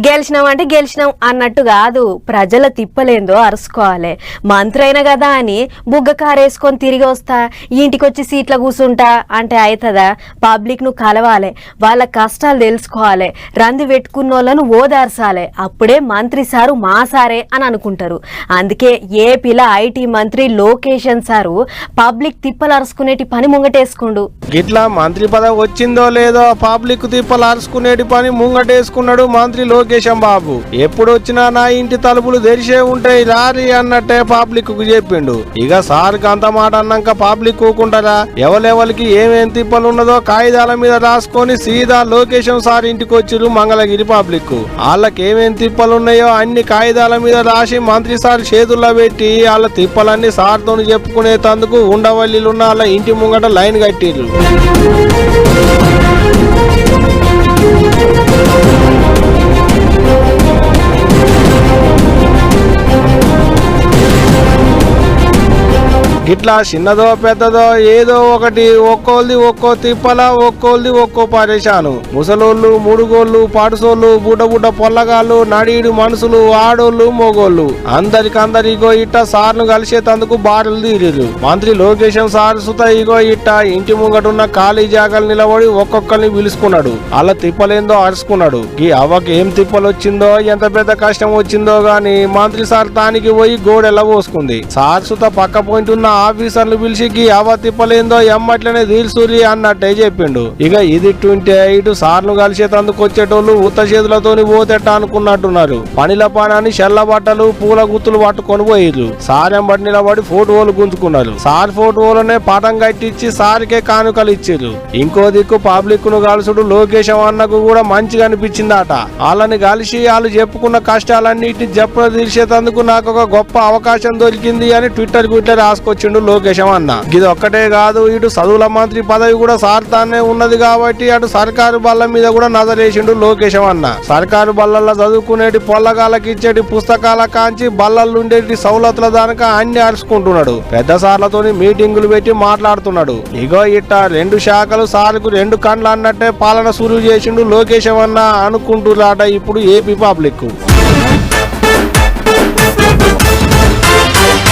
గెలిచినాం అంటే గెలిచినాం అన్నట్టు కాదు, ప్రజల తిప్పలేందో అరుసుకోవాలి. మంత్రి అయినా కదా అని బుగ్గ కారేసుకొని తిరిగి వస్తా, ఇంటికొచ్చి సీట్ల కూర్చుంటా అంటే అవుతుందా? పబ్లిక్ ను కలవాలి, వాళ్ళ కష్టాలు తెలుసుకోవాలి, రంది పెట్టుకున్న వాళ్ళను ఓదార్చాలి. అప్పుడే మంత్రి సారు మా సారే అని అనుకుంటారు. అందుకే ఏపీలో ఐటీ మంత్రి లోకేషన్ సారు పబ్లిక్ తిప్పలు అరుచుకునేటి పని ముంగటేసుకుండు. గిట్లా మంత్రి పదవి వచ్చిందో లేదో పబ్లిక్ తిప్పలు అరుచుకునేటి పని ముంగటేసుకున్నాడు మంత్రి లోకేశం బాబు. ఎప్పుడు వచ్చినా నా ఇంటి తలుపులు తెరిచే ఉంటాయి రారి అన్నట్టే పబ్లిక్ కు చెప్పిండు. ఇక సార్కి అంత మాట అన్నాక పబ్లిక్ కూకుంటారా? ఎవరెవరికి ఏమేం తిప్పలు ఉన్నదో కాగితాల మీద రాసుకొని సీదా లోకేశం సార్ ఇంటికి వచ్చిరు మంగళగిరి పబ్లిక్. వాళ్ళకి ఏమేం తిప్పలు ఉన్నాయో అన్ని కాగితాల మీద రాసి మంత్రి సార్ చేతుల్లో పెట్టి వాళ్ళ తిప్పలన్నీ సార్తో చెప్పుకునే తందుకు ఉండవల్లిలున్న వాళ్ళ ఇంటి ముంగట లైన్ కట్టిర్రు. గిట్లా చిన్నదో పెద్దదో ఏదో ఒకటి, ఒక్కోల్ది ఒక్కో తిప్పల, ఒక్కోల్ది ఒక్కో పరేషాను. ముసలోళ్ళు, ముడుగోళ్ళు, పాటుసోళ్ళు, బుడ్డ పొల్లగాళ్ళు, నడీడు మనుషులు, ఆడోళ్ళు, మొగోళ్ళు అందరికందరు ఇగో ఇట్ట సార్ను కలిసేతందుకు బాటలు తీరిరు. మంత్రి లోకేశం సార్ సుత ఇగో ఇట్ట ఇంటి ముంగటున్న ఖాళీ జాగాలు నిలబడి ఒక్కొక్కరిని పిలుచుకున్నాడు. అలా తిప్పలేందో అరుచుకున్నాడు. ఈ అవ్వకి ఏం తిప్పలు వచ్చిందో, ఎంత పెద్ద కష్టం వచ్చిందో గాని మంత్రి సార్ తానికి పోయి గోడెల్ల పోసుకుంది. సార్ సుత పక్క పాయింట్ ఉన్న ఆఫీసర్లు పిలిచి అవ తిప్పలేందో ఎమ్మట్లనే తీర్సూరి అన్నట్టే చెప్పిండు. ఇక ఇది ఇటు సార్ను కలిసేతందుకు వచ్చేటోళ్ళు ఉత్త చేతులతోని పోతెట్ట అనుకున్నట్టున్నారు. పనిల పని చెల్ల బట్టలు, పూల గుత్తులు పట్టుకొని పోయిర్రు. సార్ ఎంబడి నిలబడి ఫోటోలు గుంజుకున్నారు. సార్ ఫోటోలనే పటం కట్టించి సార్కే కానుకలు ఇచ్చిర్రు. ఇంకో దిక్కు పబ్లిక్ ను కలుసుడు లోకేశం అన్నకు కూడా మంచిగా అనిపించిందట. వాళ్ళని కలిసి వాళ్ళు చెప్పుకున్న కష్టాలన్నిటిని జప్పున తీర్చేతందుకు నాకు ఒక గొప్ప అవకాశం దొరికింది అని ట్విట్టర్ రాసుకొచ్చిండు లోకేశం అన్న. ఇది ఒక్కటే కాదు, ఇటు చదువుల మంత్రి పదవి కూడా సార్తానే ఉన్నది కాబట్టి అటు సర్కారు బల్ల మీద కూడా నజరేసిండు లోకేశం అన్న. సర్కారు బల్లల్లో చదువుకునేటి పొల్లగాళ్ళకి ఇచ్చేటి పుస్తకాల కాంచి బల్లలుండేటి సౌలతుల దానిక అన్ని అరుచుకుంటున్నాడు. పెద్ద సార్లతోని మీటింగులు పెట్టి మాట్లాడుతున్నాడు. ఇగో ఇట్ట రెండు శాఖలు సార్కు రెండు కండ్లు అన్నట్టే పాలన సురువు చేసిండు లోకేశం అన్న అనుకుంటున్నాట ఇప్పుడు ఏపీ పబ్లిక్.